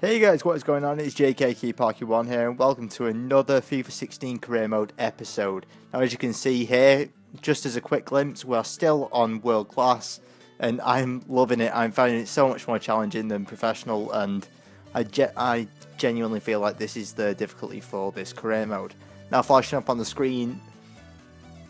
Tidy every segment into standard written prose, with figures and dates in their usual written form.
Hey guys, what is going on? It's JKKeyParky1 here, and welcome to another FIFA 16 Career Mode episode. Now, as you can see here, just as a quick glimpse, we're still on World Class, and I'm loving it. I'm finding it so much more challenging than Professional, and I genuinely feel like this is the difficulty for this Career Mode. Now, flashing up on the screen,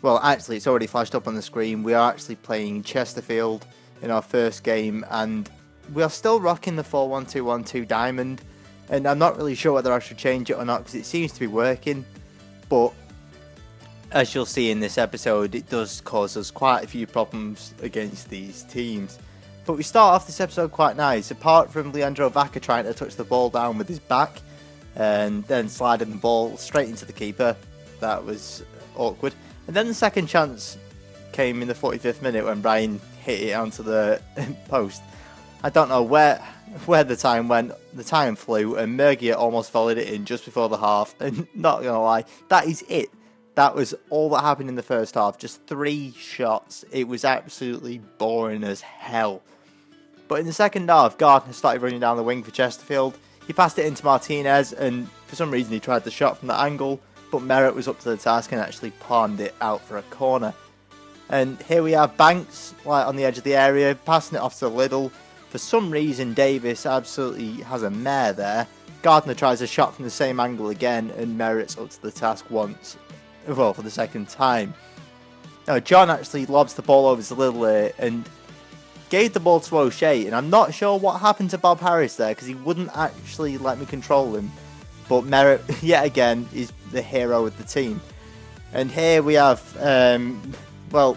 well, actually, it's already flashed up on the screen. We are actually playing Chesterfield in our first game, and we are still rocking the 4-1-2-1-2 diamond, and I'm not really sure whether I should change it or not because it seems to be working, but as you'll see in this episode, it does cause us quite a few problems against these teams. But we start off this episode quite nice, apart from Leandro Vaca trying to touch the ball down with his back and then sliding the ball straight into the keeper. That was awkward. And then the second chance came in the 45th minute when Brian hit it onto the post. I don't know where the time went. The time flew, and Mergia almost volleyed it in just before the half. And not gonna lie, that is it. That was all that happened in the first half. Just 3 shots. It was absolutely boring as hell. But in the second half, Gardner started running down the wing for Chesterfield. He passed it into Martinez, and for some reason he tried the shot from that angle. But Merritt was up to the task and actually palmed it out for a corner. And here we have Banks, like on the edge of the area, passing it off to Liddle. For some reason, Davis absolutely has a mare there. Gardner tries a shot from the same angle again, and Merritt's up to the task once, well, for the second time. Now, John actually lobs the ball over to Liddle and gave the ball to O'Shea, and I'm not sure what happened to Bob Harris there, because he wouldn't actually let me control him. But Merritt, yet again, is the hero of the team. And here we have, well,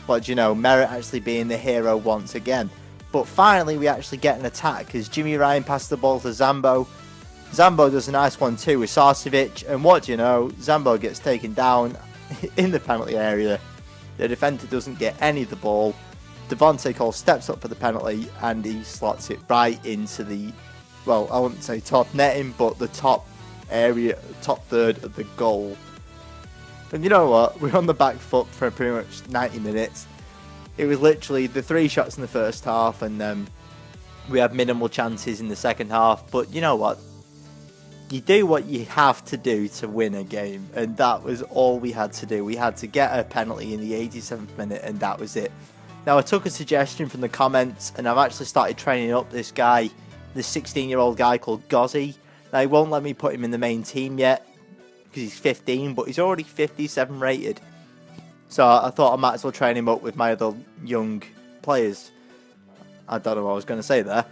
what do you know, Merritt actually being the hero once again. But finally, we actually get an attack as Jimmy Ryan passes the ball to Zambo. Zambo does a nice one too with Sarcevic, and what do you know, Zambo gets taken down in the penalty area. The defender doesn't get any of the ball. Devontae Cole steps up for the penalty, and he slots it right into the, well, I wouldn't say top netting, but the top area, top third of the goal. And you know what, we're on the back foot for pretty much 90 minutes. It was literally the 3 shots in the first half, and we had minimal chances in the second half. But you know what? You do what you have to do to win a game, and that was all we had to do. We had to get a penalty in the 87th minute, and that was it. Now, I took a suggestion from the comments, and I've actually started training up this guy, this 16-year-old guy called Gozzy. Now, he won't let me put him in the main team yet, because he's 15, but he's already 57 rated. So I thought I might as well train him up with my other young players. I don't know what I was going to say there.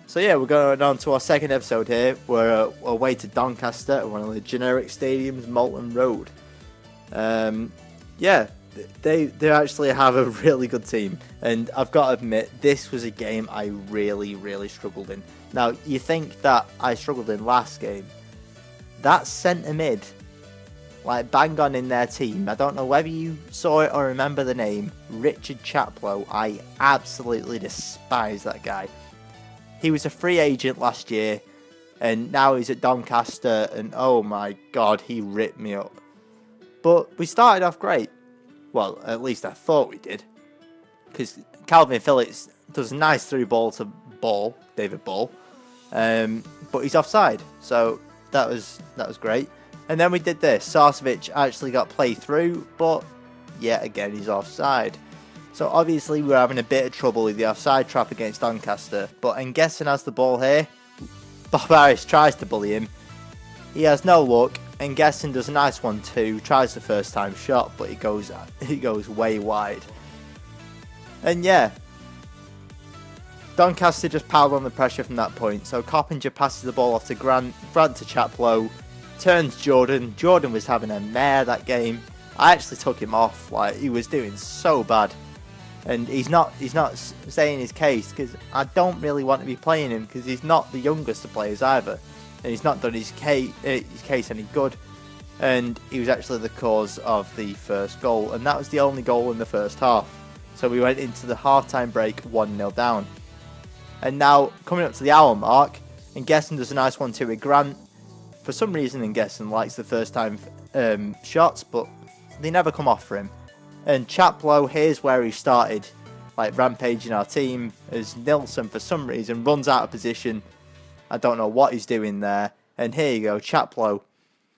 So yeah, we're going on to our second episode here. We're away to Doncaster, one of the generic stadiums, Moulton Road. Yeah, they actually have a really good team. And I've got to admit, this was a game I really struggled in. Now, you think that I struggled in last game. That centre mid, like bang on in their team. I don't know whether you saw it or remember the name, Richard Chaplow. I absolutely despise that guy. He was a free agent last year, and now he's at Doncaster, and oh my god, he ripped me up. But we started off great. Well, at least I thought we did. Because Calvin Phillips does a nice through ball to David Ball. But he's offside, so that was great. And then we did this. Sarcevic actually got played through, but yet again he's offside. So obviously we're having a bit of trouble with the offside trap against Doncaster. But Nguesson has the ball here. Bob Harris tries to bully him. He has no luck. Nguesson does a nice one too. Tries the first time shot, but he goes way wide. And yeah, Doncaster just piled on the pressure from that point. So Coppinger passes the ball off to Grant to Chaplow. Turns Jordan. Jordan was having a mare that game. I actually took him off. Like, he was doing so bad. And he's not saying his case, because I don't really want to be playing him, because he's not the youngest of players either. And he's not done his case any good. And he was actually the cause of the first goal. And that was the only goal in the first half. So we went into the half-time break 1-0 down. And now, coming up to the hour mark, Nguesson does a nice one too with Grant. For some reason, Nguesson likes the first time shots, but they never come off for him. And Chaplow, here's where he started, like rampaging our team, as Nilsson, for some reason, runs out of position I don't know what he's doing there. And here you go, Chaplow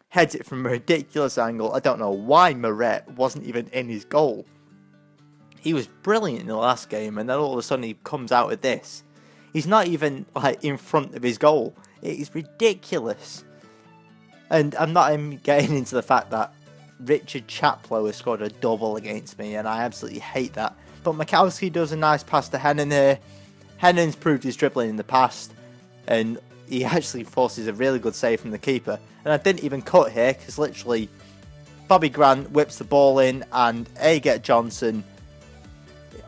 heads it from a ridiculous angle. I don't know why Moret wasn't even in his goal. He was brilliant in the last game, and then all of a sudden he comes out with this. He's not even like in front of his goal. It is ridiculous. And I'm not even getting into the fact that Richard Chaplow has scored a double against me, and I absolutely hate that. But Mikowski does a nice pass to Hennon here. Hennon's proved his dribbling in the past, and he actually forces a really good save from the keeper. And I didn't even cut here, because literally Bobby Grant whips the ball in, and Aget Johnson,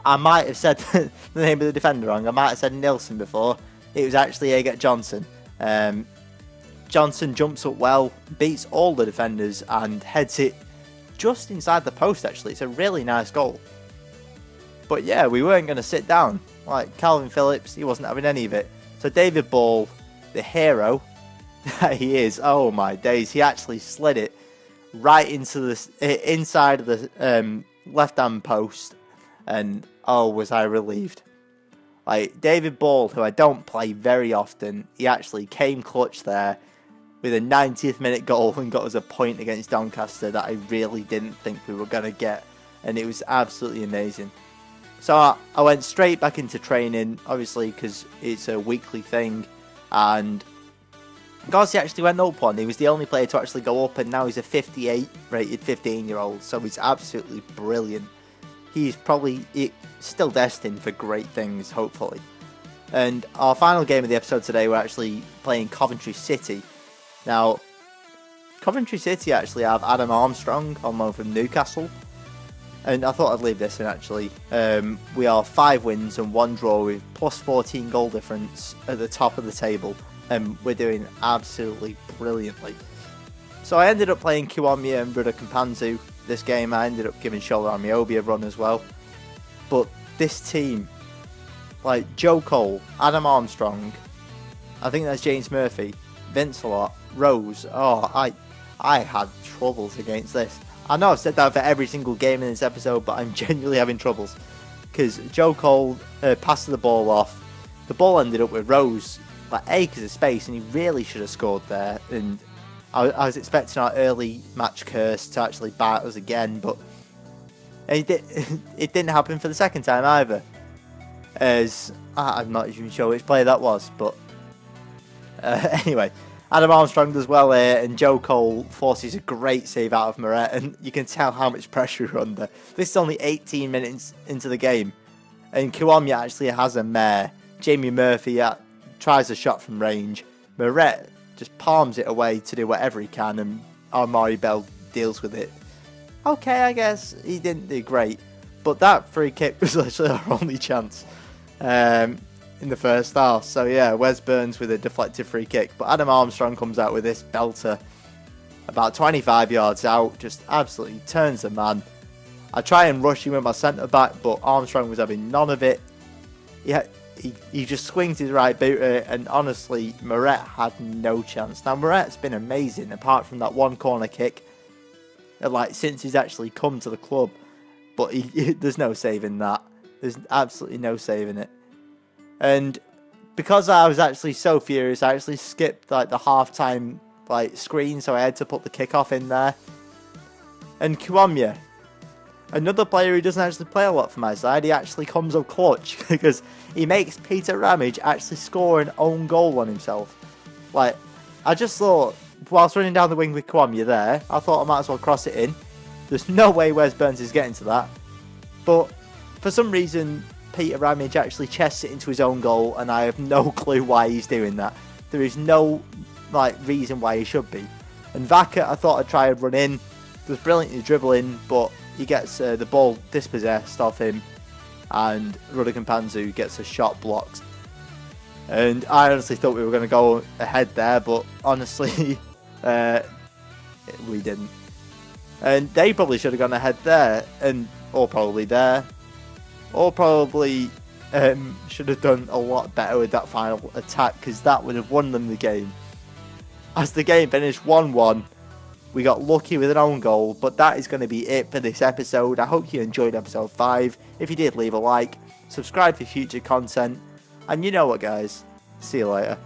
I might have said the name of the defender wrong. I might have said Nilsson before. It was actually Aget Johnson. Johnson jumps up well, beats all the defenders, and heads it just inside the post, actually. It's a really nice goal. But yeah, we weren't going to sit down. Like Calvin Phillips, he wasn't having any of it. So David Ball, the hero that he is, oh my days, he actually slid it right into the inside of the left-hand post, and oh, was I relieved. Like David Ball, who I don't play very often, he actually came clutch there with a 90th minute goal and got us a point against Doncaster that I really didn't think we were going to get, and it was absolutely amazing. So I went straight back into training, obviously, because it's a weekly thing, and Gossi actually went up one. He was the only player to actually go up, and now he's a 58 rated 15-year-old, so he's absolutely brilliant. He's probably still destined for great things, hopefully. And our final game of the episode today, we're actually playing Coventry City. Now, Coventry City actually have Adam Armstrong on loan from Newcastle. And I thought I'd leave this in, actually. We are 5 wins and 1 draw with plus 14 goal difference at the top of the table. And we're doing absolutely brilliantly. So I ended up playing Kiwamia and Ruda Kampanzu this game. I ended up giving Shola Amiobi a run as well. But this team, like Joe Cole, Adam Armstrong, I think that's James Murphy, Vincelot, Rose. Oh, I had troubles against this. I know I've said that for every single game in this episode, but I'm genuinely having troubles. Because Joe Cole passed the ball off. The ball ended up with Rose, like acres of space, and he really should have scored there. And I was expecting our early match curse to actually bite us again, but it didn't happen for the second time either. As I'm not even sure which player that was, but anyway, Adam Armstrong does well here, and Joe Cole forces a great save out of Moret, and you can tell how much pressure we're under. This is only 18 minutes into the game, and Kiwamia actually has a mare. Jamie Murphy tries a shot from range. Moret just palms it away to do whatever he can, and Amari Bell deals with it. Okay, I guess he didn't do great, but that free kick was literally our only chance in the first half. So yeah, Wes Burns with a deflected free kick, but Adam Armstrong comes out with this belter about 25 yards out, just absolutely turns the man. I try and rush him with my centre back, but Armstrong was having none of it. He just swings his right boot, and honestly, Moret had no chance. Now, Moret's been amazing, apart from that one corner kick, like since he's actually come to the club. But there's no saving that. There's absolutely no saving it. And because I was actually so furious, I actually skipped like the half-time screen, so I had to put the kickoff in there. And Kiwamia, another player who doesn't actually play a lot for my side, he actually comes up clutch because he makes Peter Ramage actually score an own goal on himself. Like, I just thought, whilst running down the wing with Kiwamia there, I thought I might as well cross it in. There's no way Wes Burns is getting to that. But for some reason, Peter Ramage actually chests it into his own goal, and I have no clue why he's doing that. There is no reason why he should be. And Vaca, I thought I'd try and run in. Does brilliantly dribbling, but he gets the ball dispossessed of him, and Ruda Kampanzu gets a shot blocked. And I honestly thought we were going to go ahead there, but honestly, we didn't. And they probably should have gone ahead there, or probably there, or probably should have done a lot better with that final attack, because that would have won them the game. As the game finished 1-1, we got lucky with an own goal, but that is going to be it for this episode. I hope you enjoyed episode 5. If you did, leave a like, subscribe for future content, and you know what, guys, see you later.